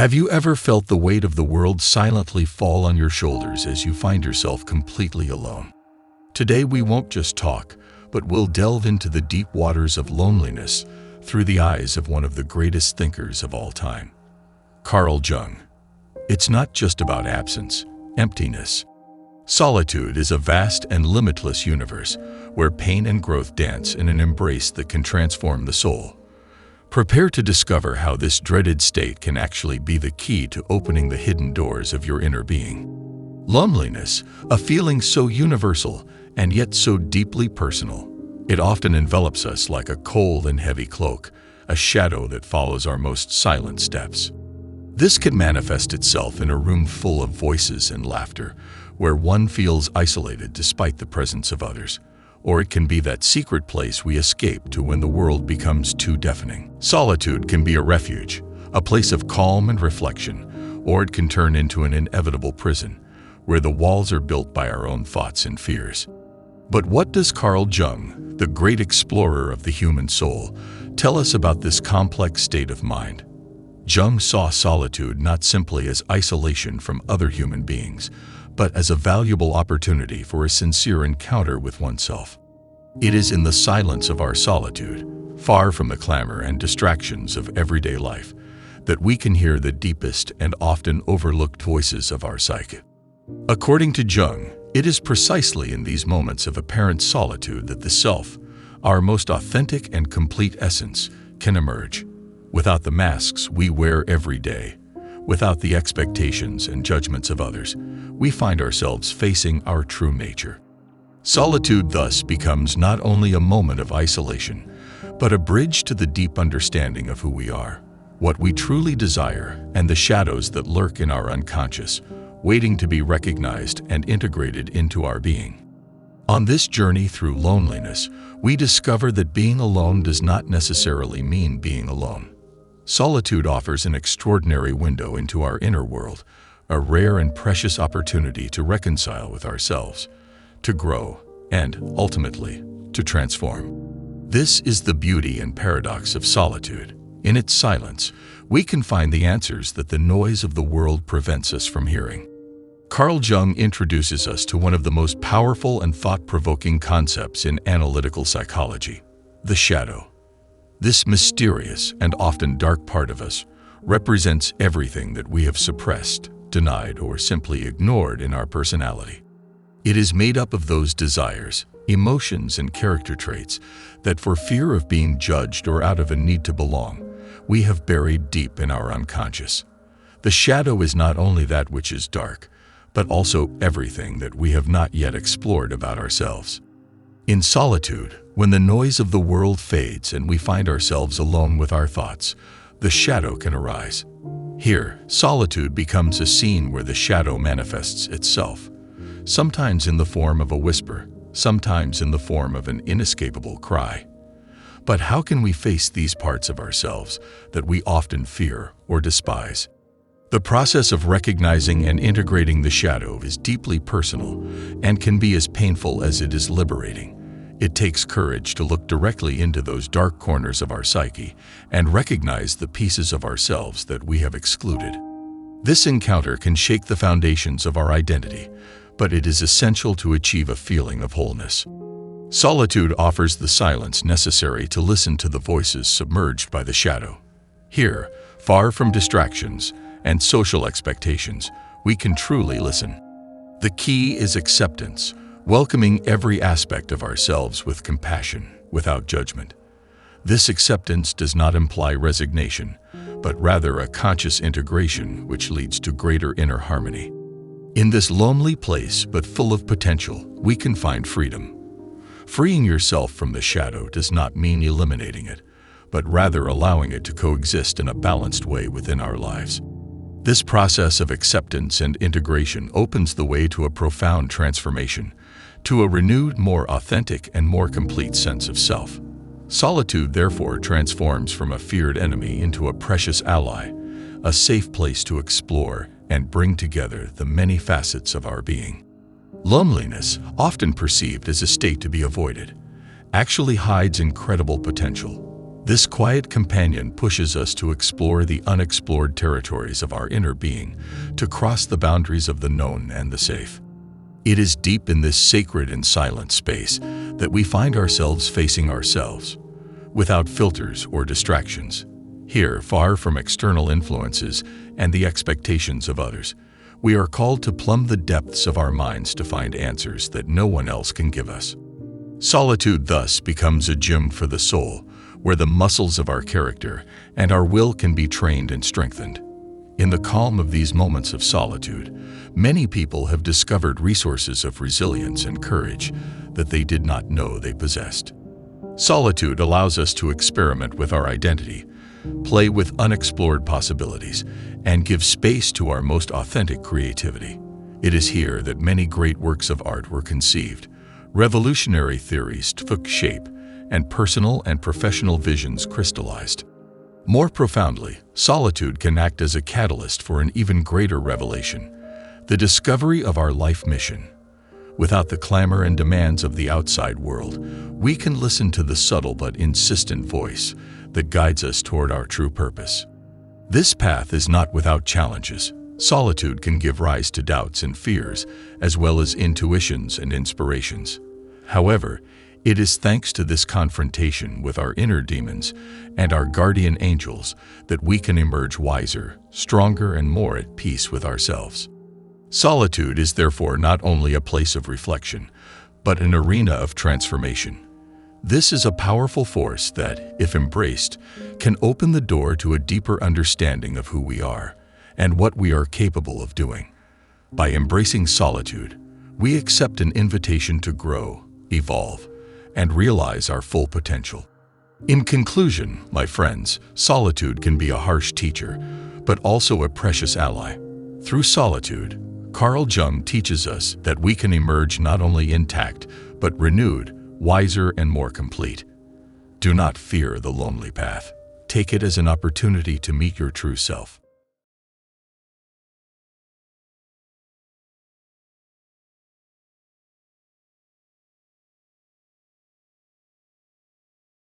Have you ever felt the weight of the world silently fall on your shoulders as you find yourself completely alone? Today we won't just talk, but we'll delve into the deep waters of loneliness through the eyes of one of the greatest thinkers of all time, Carl Jung. It's not just about absence, emptiness. Solitude is a vast and limitless universe where pain and growth dance in an embrace that can transform the soul. Prepare to discover how this dreaded state can actually be the key to opening the hidden doors of your inner being. Loneliness, a feeling so universal and yet so deeply personal. It often envelops us like a cold and heavy cloak, a shadow that follows our most silent steps. This can manifest itself in a room full of voices and laughter, where one feels isolated despite the presence of others. Or it can be that secret place we escape to when the world becomes too deafening. Solitude can be a refuge, a place of calm and reflection, or it can turn into an inevitable prison, where the walls are built by our own thoughts and fears. But what does Carl Jung, the great explorer of the human soul, tell us about this complex state of mind? Jung saw solitude not simply as isolation from other human beings, but as a valuable opportunity for a sincere encounter with oneself. It is in the silence of our solitude, far from the clamor and distractions of everyday life, that we can hear the deepest and often overlooked voices of our psyche. According to Jung, it is precisely in these moments of apparent solitude that the self, our most authentic and complete essence, can emerge. Without the masks we wear every day, without the expectations and judgments of others, we find ourselves facing our true nature. Solitude thus becomes not only a moment of isolation, but a bridge to the deep understanding of who we are, what we truly desire, and the shadows that lurk in our unconscious, waiting to be recognized and integrated into our being. On this journey through loneliness, we discover that being alone does not necessarily mean being alone. Solitude offers an extraordinary window into our inner world, a rare and precious opportunity to reconcile with ourselves, to grow, and, ultimately, to transform. This is the beauty and paradox of solitude. In its silence, we can find the answers that the noise of the world prevents us from hearing. Carl Jung introduces us to one of the most powerful and thought-provoking concepts in analytical psychology, the shadow. This mysterious and often dark part of us represents everything that we have suppressed, denied, or simply ignored in our personality. It is made up of those desires, emotions, and character traits that, for fear of being judged or out of a need to belong, we have buried deep in our unconscious. The shadow is not only that which is dark, but also everything that we have not yet explored about ourselves. In solitude, when the noise of the world fades and we find ourselves alone with our thoughts, the shadow can arise. Here, solitude becomes a scene where the shadow manifests itself, sometimes in the form of a whisper, sometimes in the form of an inescapable cry. But how can we face these parts of ourselves that we often fear or despise? The process of recognizing and integrating the shadow is deeply personal and can be as painful as it is liberating. It takes courage to look directly into those dark corners of our psyche and recognize the pieces of ourselves that we have excluded. This encounter can shake the foundations of our identity, but it is essential to achieve a feeling of wholeness. Solitude offers the silence necessary to listen to the voices submerged by the shadow. Here, far from distractions and social expectations, we can truly listen. The key is acceptance, welcoming every aspect of ourselves with compassion, without judgment. This acceptance does not imply resignation, but rather a conscious integration which leads to greater inner harmony. In this lonely place, but full of potential, we can find freedom. Freeing yourself from the shadow does not mean eliminating it, but rather allowing it to coexist in a balanced way within our lives. This process of acceptance and integration opens the way to a profound transformation, to a renewed, more authentic, and more complete sense of self. Solitude, therefore, transforms from a feared enemy into a precious ally, a safe place to explore and bring together the many facets of our being. Loneliness, often perceived as a state to be avoided, actually hides incredible potential. This quiet companion pushes us to explore the unexplored territories of our inner being, to cross the boundaries of the known and the safe. It is deep in this sacred and silent space that we find ourselves facing ourselves, without filters or distractions. Here, far from external influences and the expectations of others, we are called to plumb the depths of our minds to find answers that no one else can give us. Solitude thus becomes a gym for the soul, where the muscles of our character and our will can be trained and strengthened. In the calm of these moments of solitude, many people have discovered resources of resilience and courage that they did not know they possessed. Solitude allows us to experiment with our identity, play with unexplored possibilities, and give space to our most authentic creativity. It is here that many great works of art were conceived, revolutionary theories took shape, and personal and professional visions crystallized. More profoundly, solitude can act as a catalyst for an even greater revelation, the discovery of our life mission. Without the clamor and demands of the outside world, we can listen to the subtle but insistent voice that guides us toward our true purpose. This path is not without challenges. Solitude can give rise to doubts and fears, as well as intuitions and inspirations. However, it is thanks to this confrontation with our inner demons and our guardian angels that we can emerge wiser, stronger, and more at peace with ourselves. Solitude is therefore not only a place of reflection, but an arena of transformation. This is a powerful force that, if embraced, can open the door to a deeper understanding of who we are and what we are capable of doing. By embracing solitude, we accept an invitation to grow, evolve, and realize our full potential. In conclusion, my friends, solitude can be a harsh teacher, but also a precious ally. Through solitude, Carl Jung teaches us that we can emerge not only intact, but renewed, wiser, and more complete. Do not fear the lonely path. Take it as an opportunity to meet your true self.